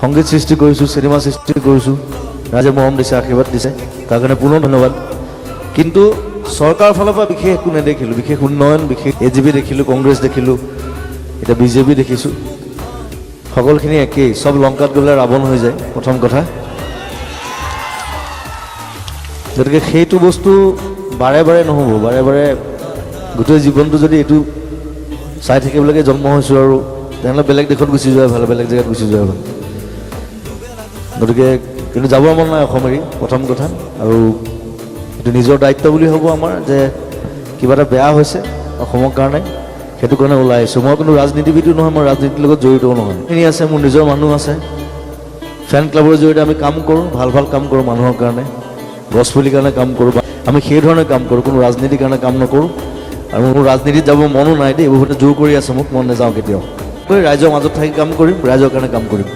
সংগীত সৃষ্টি কৰিছোঁ, চিনেমা সৃষ্টি কৰিছোঁ, ৰাইজে মৰম দিছে, আশীৰ্বাদ দিছে, তাৰ কাৰণে পুনৰ ধন্যবাদ। কিন্তু চৰকাৰৰ ফালৰ পৰা বিশেষ একো নেদেখিলোঁ, বিশেষ উন্নয়ন, বিশেষ AGP দেখিলোঁ, কংগ্ৰেছ দেখিলোঁ, এতিয়া BJP দেখিছোঁ, সকলোখিনি একেই, চব লংকাত গ'লে ৰাৱণ হৈ যায় প্ৰথম কথা। গতিকে সেইটো বস্তু বাৰে বাৰে নহ'ব, বাৰে বাৰে গোটেই জীৱনটো যদি এইটো চাই থাকিবলৈকে জন্ম হৈছোঁ আৰু তেনেহ'লে বেলেগ দেশত গুচি যোৱা ভাল, বেলেগ জেগাত গুচি যোৱা ভাল। গতিকে কিন্তু যাবৰ মন নাই অসম এৰি, প্ৰথম কথা। আৰু এইটো নিজৰ দায়িত্ব বুলি হ'ব আমাৰ যে কিবা এটা বেয়া হৈছে অসমৰ কাৰণে, সেইটো কাৰণে ওলাই আহিছোঁ। মই কোনো ৰাজনীতিবিদো নহয়, মই ৰাজনীতিৰ লগত জড়িতও নহয়। এইখিনি আছে, মোৰ নিজৰ মানুহ আছে, ফেন ক্লাবৰ জৰিয়তে আমি কাম কৰোঁ, ভাল ভাল কাম কৰোঁ মানুহৰ কাৰণে, গছপুলিৰ কাৰণে কাম কৰোঁ, আমি সেই ধৰণে কাম কৰোঁ, কোনো ৰাজনীতিৰ কাৰণে কাম নকৰোঁ। আৰু মোৰ ৰাজনীতিত যাব মনো নাই দেই, বহুতে জোৰ কৰি আছে মোক, মন নাযাওঁ কেতিয়াও। ৰাইজৰ মাজত থাকি কাম কৰিম, ৰাইজৰ কাৰণে কাম কৰিম।